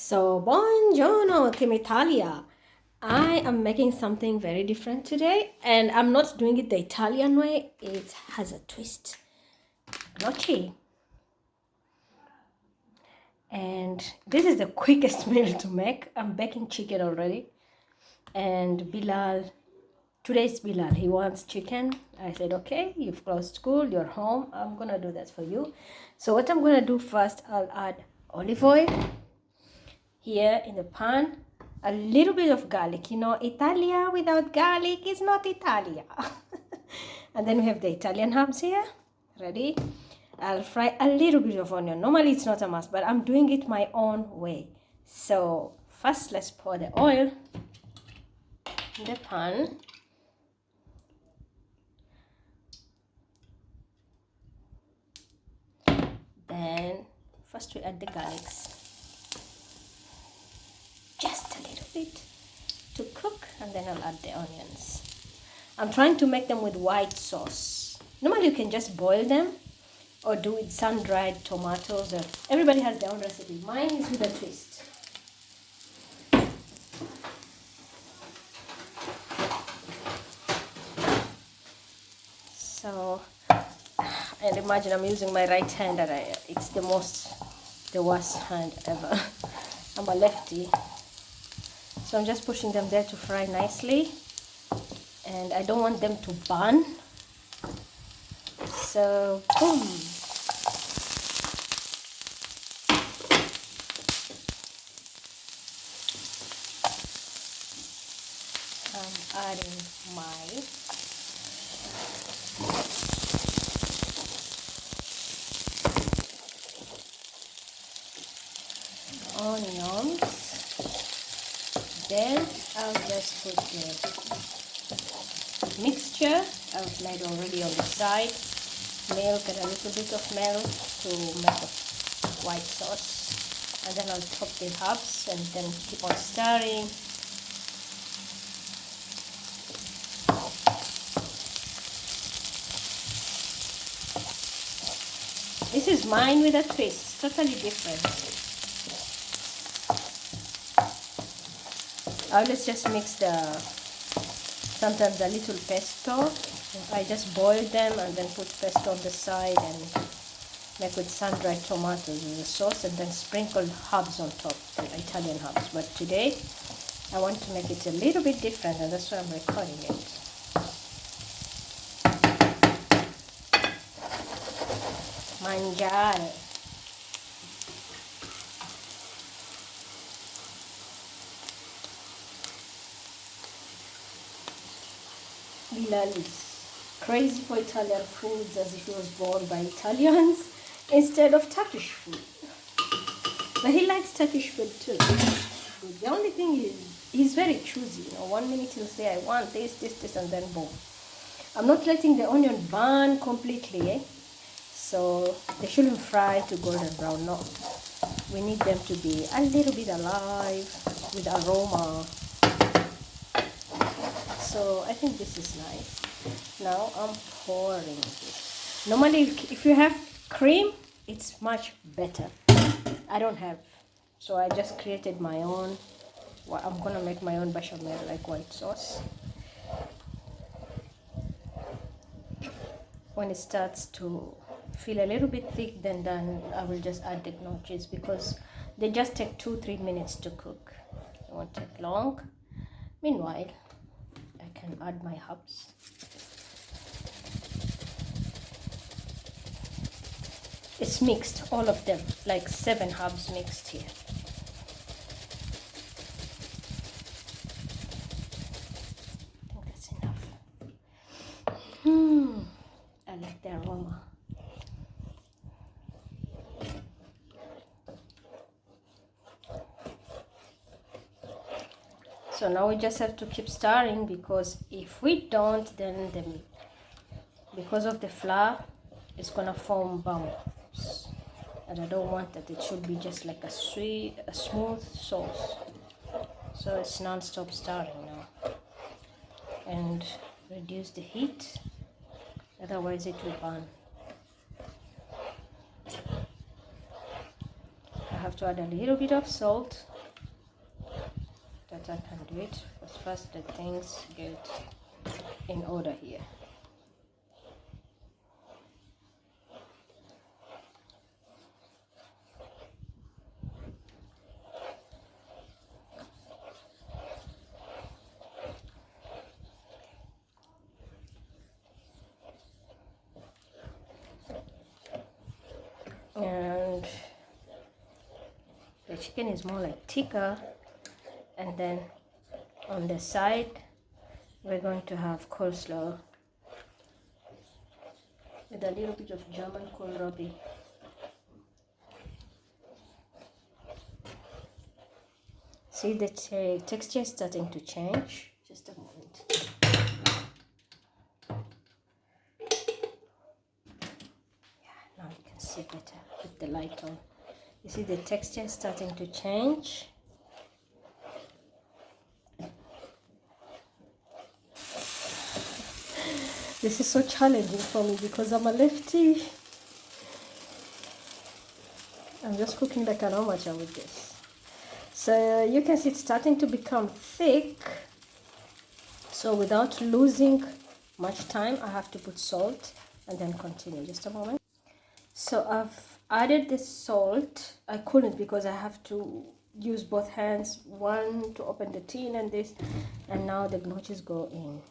So, buongiorno, Team Italia. I am making something very different today, and I'm not doing it the Italian way. It has a twist. Gnocchi. And this is the quickest meal to make. I'm baking chicken already. And today's Bilal, he wants chicken. I said, okay, you've closed school, you're home. I'm gonna do that for you. So what I'm gonna do first, I'll add olive oil here in the pan, a little bit of garlic. Italia without garlic is not Italia. And then we have the Italian herbs here. Ready? I'll fry a little bit of onion. Normally it's not a must, but I'm doing it my own way. So first let's pour the oil in the pan. Then first we add the garlics. Just a little bit to cook, and then I'll add the onions. I'm trying to make them with white sauce. Normally you can just boil them or do with sun-dried tomatoes. Everybody has their own recipe. Mine is with a twist. So, and imagine I'm using my right hand, and it's the worst hand ever. I'm a lefty. So I'm just pushing them there to fry nicely, and I don't want them to burn. So boom. I'm adding my onions. Then I'll just put the mixture I've made already on the side, milk and a little bit of milk to make a white sauce, and then I'll chop the herbs and then keep on stirring. This is mine with a twist, totally different. I always just mix sometimes a little pesto. I just boil them and then put pesto on the side and make with sun-dried tomatoes as a sauce, and then sprinkle herbs on top, the Italian herbs. But today I want to make it a little bit different, and that's why I'm recording it. Mangiare. Bilal is crazy for Italian foods, as if he was born by Italians instead of Turkish food. But he likes Turkish food too. The only thing is, he's very choosy. 1 minute he'll say, I want this, and then boom. I'm not letting the onion burn completely, So they shouldn't fry to golden brown, no. We need them to be a little bit alive with aroma. So I think this is nice. Now I'm pouring this. Normally if you have cream, it's much better. I don't have, so I just created my own. I'm gonna make my own bechamel, like white sauce. When it starts to feel a little bit thick, then I will just add the gnocchis, because they just take 2-3 minutes to cook. It won't take long. Meanwhile, I can add my herbs. It's mixed, all of them, like 7 herbs mixed here. I think that's enough. I like the aroma. So now we just have to keep stirring, because if we don't, then because of the flour, it's gonna form bumps, and I don't want that. It should be just like a smooth sauce. So it's non-stop stirring now, and reduce the heat, otherwise it will burn. I have have to add a little bit of salt that I can do it, but first the things get in order here. And the chicken is more like thicker, and then on the side we're going to have coleslaw with a little bit of German kohlrabi. See the texture is starting to change. Just a moment. Yeah, now you can see better with the light on. You see the texture is starting to change. This is so challenging for me because I'm a lefty. I'm just cooking like an amateur with this. So you can see it's starting to become thick. So without losing much time, I have to put salt and then continue. Just a moment. So I've added the salt. I couldn't because I have to use both hands, one to open the tin and this, and now the gnocchis go in.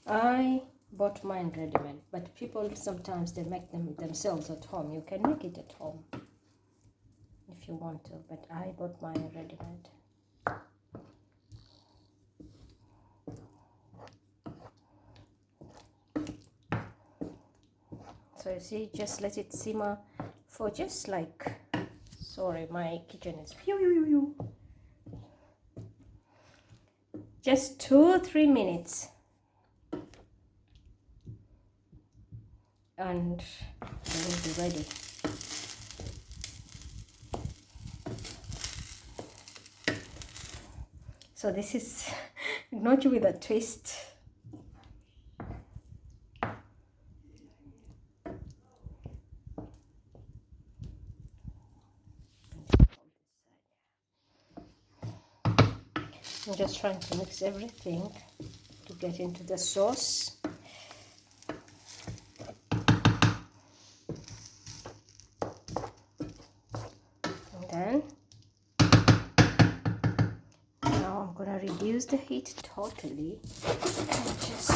I bought mine ready-made, but people sometimes they make them themselves at home. You can make it at home if you want to, but I bought mine ready-made. So you see, just let it simmer for just like, sorry, my kitchen is just 2-3 minutes, and it will be ready. So this is gnocchi with a twist. I'm just trying to mix everything to get into the sauce. And then now I'm gonna reduce the heat totally and just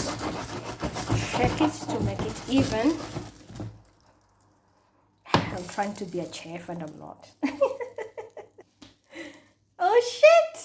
check it to make it even. I'm trying to be a chef and I'm not. Oh shit!